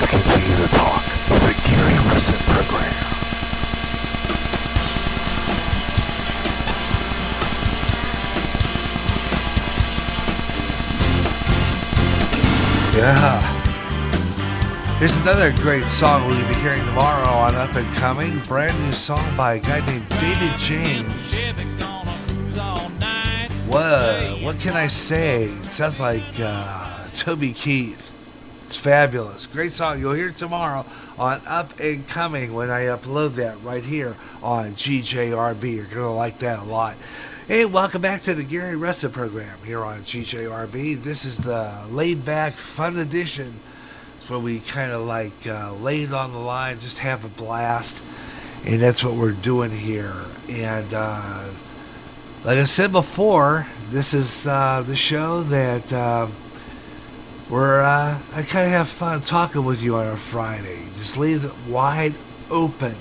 continue to talk. The Gary Russen Program. Yeah. Here's another great song we'll be hearing tomorrow on Up and Coming. Brand new song by a guy named David James. What can I say? It sounds like Toby Keith. It's fabulous. Great song. You'll hear it tomorrow on Up and Coming when I upload that right here on GJRB. You're going to like that a lot. Hey, welcome back to the Gary Russen Program here on GJRB. This is the laid-back, fun edition. It's where we kind of like lay it on the line, just have a blast. And that's what we're doing here. And like I said before, this is the show that I kind of have fun talking with you on a Friday. Just leave it wide open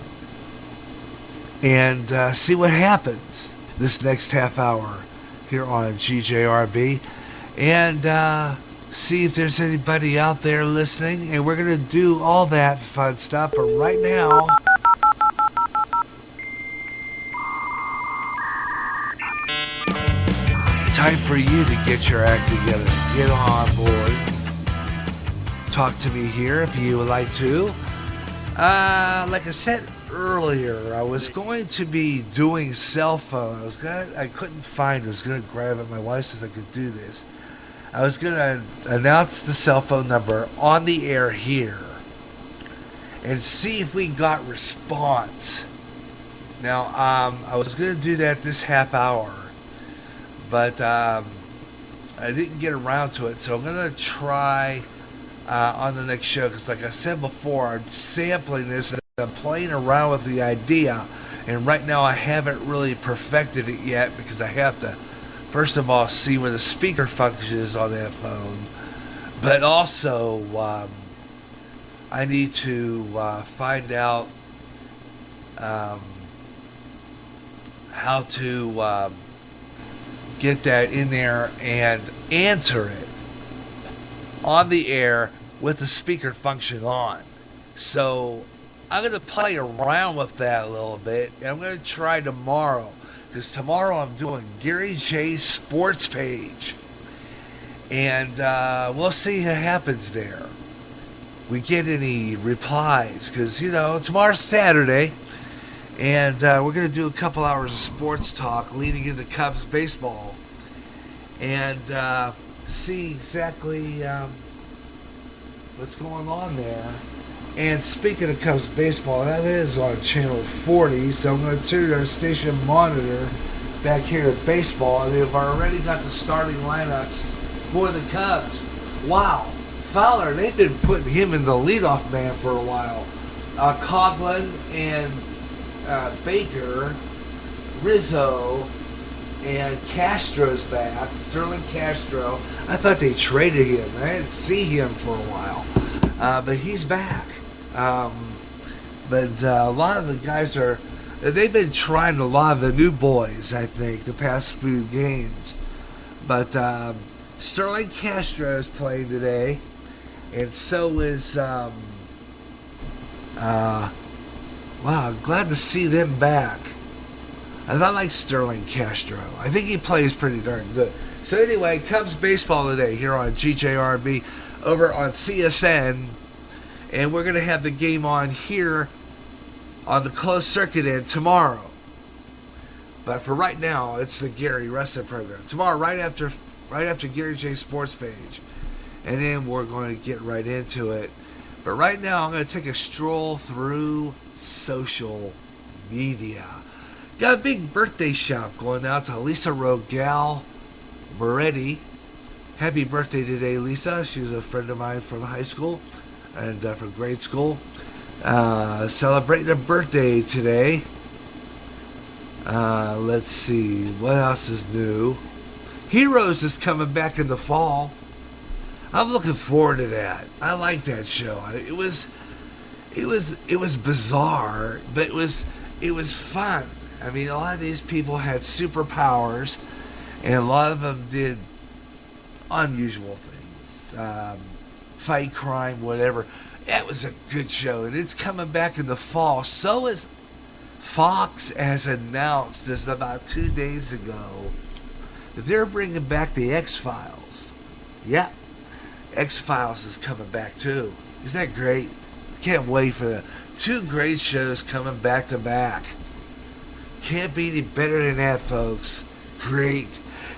and see what happens this next half hour here on GJRB, and see if there's anybody out there listening. And we're going to do all that fun stuff, but right now, time for you to get your act together. Get on board. Talk to me here if you would like to. Like I said earlier, I was going to be doing cell phone. I couldn't find it. I was going to grab it. My wife says I could do this. I was going to announce the cell phone number on the air here and see if we got response. Now, I was going to do that this half hour, but I didn't get around to it, so I'm going to try on the next show, because like I said before, I'm sampling this and I'm playing around with the idea, and right now I haven't really perfected it yet, because I have to first of all see where the speaker function is on that phone, but also I need to find out how to get that in there and answer it on the air with the speaker function on. So I'm going to play around with that a little bit, and I'm going to try tomorrow, because tomorrow I'm doing Gary J's sports page, and we'll see what happens there. We get any replies, because tomorrow's Saturday, and we're going to do a couple hours of sports talk leading into Cubs baseball, and see exactly what's going on there. And speaking of Cubs baseball, that is on channel 40, so I'm going to turn our station monitor back here at baseball, and they've already got the starting lineups for the Cubs. Wow, Fowler, they've been putting him in the leadoff man for a while. Coughlin and Baker, Rizzo, and Castro's back. Sterling Castro. I thought they traded him. I didn't see him for a while, but he's back. But a lot of the guys they've been trying a lot of the new boys, I think, the past few games. But Sterling Castro is playing today, and so is wow, I'm glad to see them back, as I like Sterling Castro. I think he plays pretty darn good. So anyway, Cubs baseball today here on GJRB over on CSN, and we're going to have the game on here on the closed circuit end tomorrow. But for right now, it's the Gary Russen Program. Tomorrow, right after Gary J's sports page, and then we're going to get right into it. But right now, I'm going to take a stroll through social media. Got a big birthday shout going out to Lisa Rogel Moretti. Happy birthday today, Lisa. She was a friend of mine from high school and from grade school. Celebrating a birthday today. Let's see, what else is new? Heroes is coming back in the fall. I'm looking forward to that. I like that show. It was bizarre, but it was fun. I mean, a lot of these people had superpowers, and a lot of them did unusual things, fight crime, whatever. That was a good show, and it's coming back in the fall. So is Fox has announced this about 2 days ago that they're bringing back the X-Files. Yeah, X-Files is coming back too. Isn't that great? Can't wait for the 2 great shows coming back to back. Can't be any better than that, folks. Great.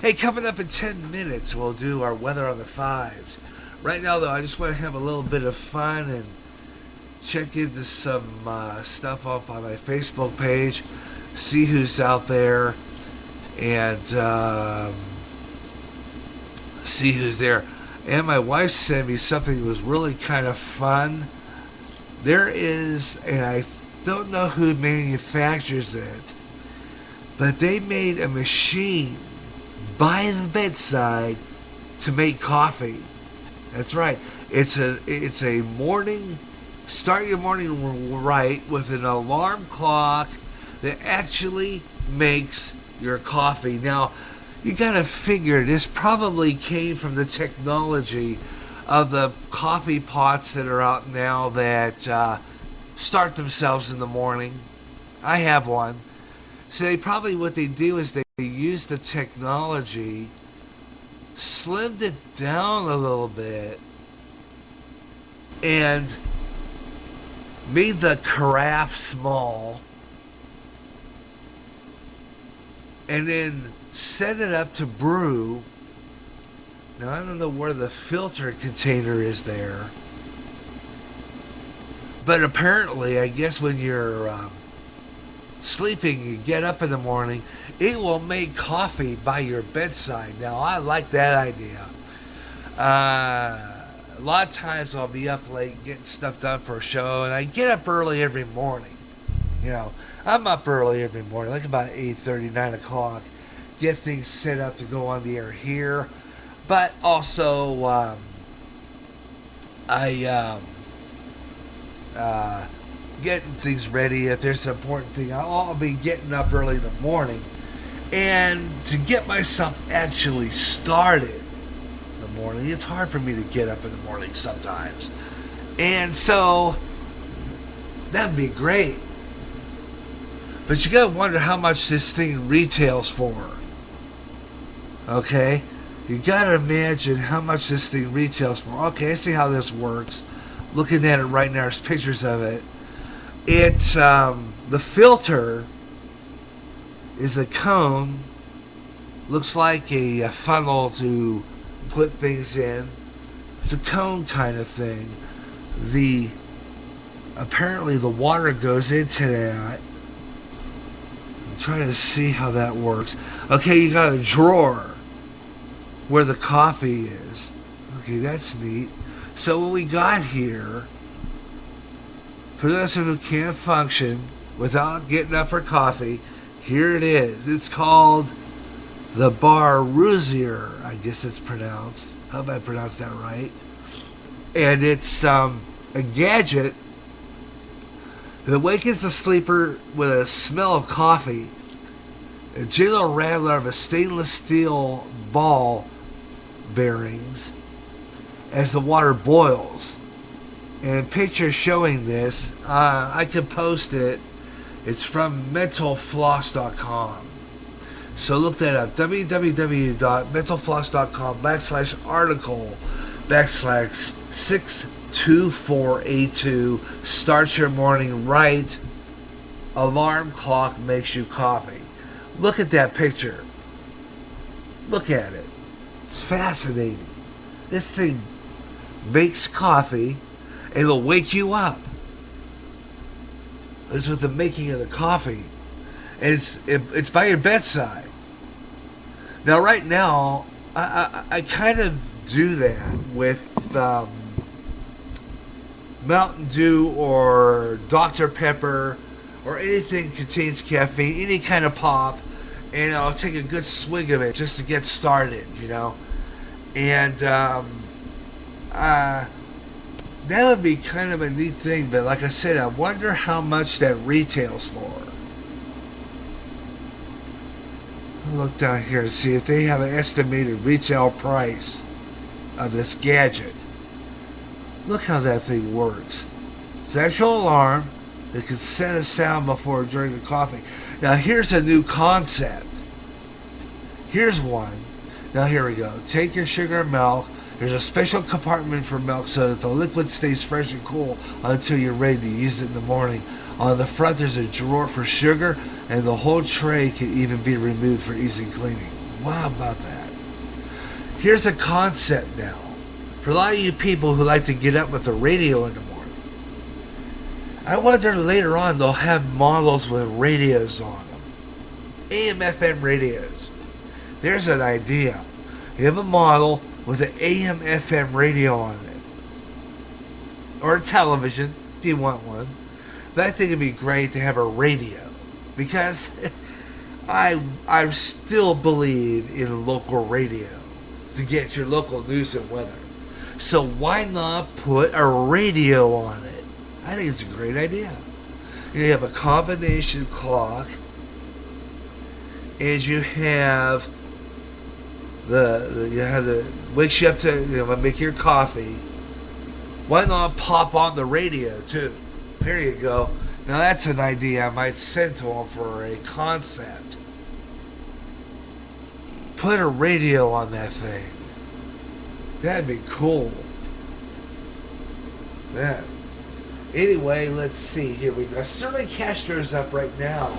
Hey, coming up in 10 minutes, we'll do our weather on the 5s. Right now, though, I just want to have a little bit of fun and check into some stuff up on my Facebook page, see who's out there, and see who's there. And my wife sent me something that was really kind of fun. There is, and I don't know who manufactures it, but they made a machine by the bedside to make coffee. That's right. It's a morning, start your morning right with an alarm clock that actually makes your coffee. Now, you gotta figure this probably came from the technology of the coffee pots that are out now that start themselves in the morning. I have one. So they probably, what they do is they use the technology, slimmed it down a little bit, and made the carafe small, and then set it up to brew. Now, I don't know where the filter container is there, but apparently, I guess when you're sleeping, you get up in the morning, it will make coffee by your bedside. Now, I like that idea. A lot of times I'll be up late getting stuff done for a show, and I get up early every morning. You know, I'm up early every morning, like about 8:30, 9 o'clock, get things set up to go on the air here. But also, getting things ready. If there's an important thing, I'll be getting up early in the morning. And to get myself actually started in the morning, it's hard for me to get up in the morning sometimes. And so, that'd be great. But you gotta wonder how much this thing retails for. Okay? You gotta imagine how much this thing retails for. Okay, I see how this works. Looking at it right now, there's pictures of it. It's, the filter is a cone. Looks like a funnel to put things in. It's a cone kind of thing. Apparently the water goes into that. I'm trying to see how that works. Okay, you got a drawer where the coffee is. Okay, that's neat. So what we got here, for those who can't function without getting up for coffee, here it is. It's called the Baruzier, I guess it's pronounced. I hope I pronounced that right. And it's a gadget that awakens the sleeper with a smell of coffee, a gentle rattler of a stainless steel ball bearings as the water boils. And pictures showing this, I could post it. It's from mentalfloss.com. So look that up, www.mentalfloss.com/article/62482. Start your morning right. Alarm clock makes you coffee. Look at that picture. Look at it. It's fascinating. This thing makes coffee and it'll wake you up. It's with the making of the coffee. And it's by your bedside. Now, right now, I kind of do that with Mountain Dew or Dr. Pepper or anything contains caffeine, any kind of pop, and I'll take a good swig of it just to get started, you know. And that would be kind of a neat thing, but like I said, I wonder how much that retails for. I'll look down here and see if they have an estimated retail price of this gadget. Look how that thing works. Central alarm that can set a sound before or during the coffee. Now here's a new concept. Here's one. Now here we go. Take your sugar and milk. There's a special compartment for milk so that the liquid stays fresh and cool until you're ready to use it in the morning. On the front there's a drawer for sugar, and the whole tray can even be removed for easy cleaning. Wow, about that. Here's a concept now. For a lot of you people who like to get up with the radio in the morning, I wonder later on they'll have models with radios on them. AM, FM radios. There's an idea. You have a model with an AM, FM radio on it. Or a television, if you want one. But I think it'd be great to have a radio. Because I still believe in local radio to get your local news and weather. So why not put a radio on it? I think it's a great idea. You have a combination clock, and you have the wakes you up to make your coffee. Why not pop on the radio too? There you go. Now that's an idea I might send to them for a concept. Put a radio on that thing. That'd be cool. Man. Anyway, let's see. Here we go. Sterling Castro's up right now.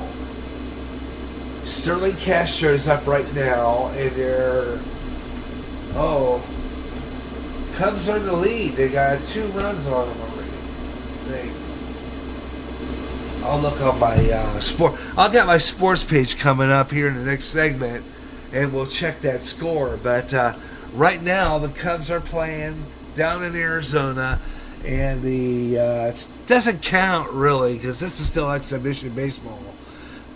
Sterling Castro's up right now, and they're Cubs are in the lead. They got 2 runs on them already. I'll look on my sport. I'll get my sports page coming up here in the next segment, and we'll check that score. But right now, the Cubs are playing down in Arizona. And the it doesn't count really because this is still exhibition baseball,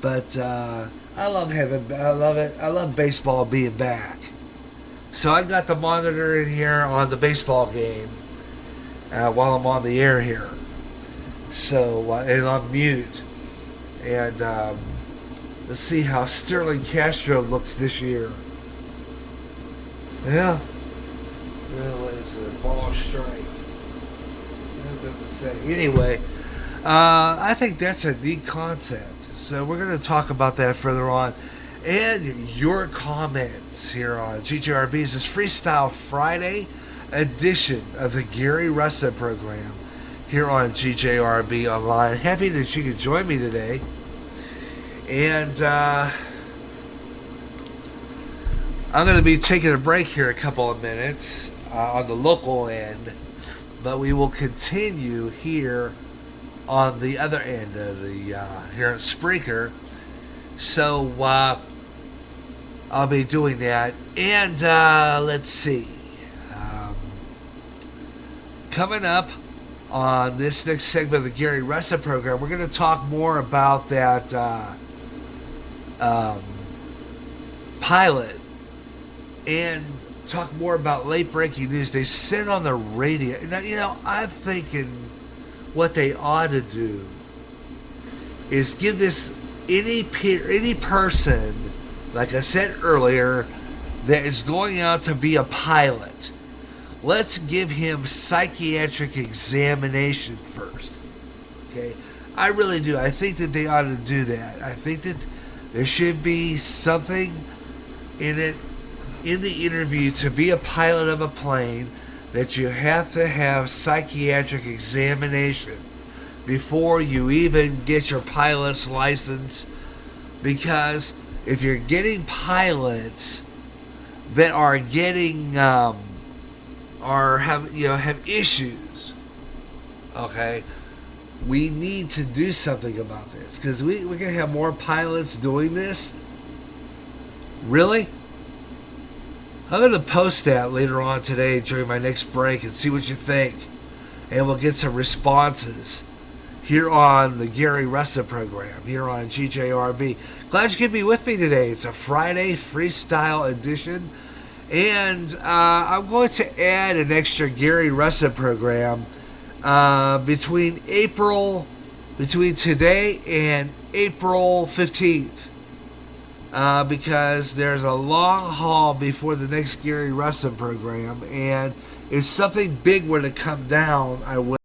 but I love it. I love baseball being back. So I got the monitor in here on the baseball game while I'm on the air here. So and on mute, and let's see how Sterling Castro looks this year. Yeah, well, it's a ball strike. Anyway, I think that's a neat concept. So we're going to talk about that further on. And your comments here on GJRB's this Freestyle Friday edition of the Gary Russen Program here on GJRB Online. Happy that you could join me today. And I'm going to be taking a break here a couple of minutes on the local end. But we will continue here on the other end of the here at Spreaker. So I'll be doing that. And let's see. Coming up on this next segment of the Gary Russen Program, we're going to talk more about that pilot and talk more about late breaking news. They said on the radio. Now, I'm thinking what they ought to do is give this any person, like I said earlier, that is going out to be a pilot. Let's give him psychiatric examination first. Okay, I really do. I think that they ought to do that. I think that there should be something in it. In the interview, to be a pilot of a plane, that you have to have psychiatric examination before you even get your pilot's license, because if you're getting pilots that are getting have issues, okay, we need to do something about this, because we're going to have more pilots doing this. Really? I'm going to post that later on today during my next break and see what you think. And we'll get some responses here on the Gary Russen Program, here on GJRB. Glad you could be with me today. It's a Friday freestyle edition. And I'm going to add an extra Gary Russen Program between today and April 15th. Because there's a long haul before the next Gary Russen Program, and if something big were to come down, I would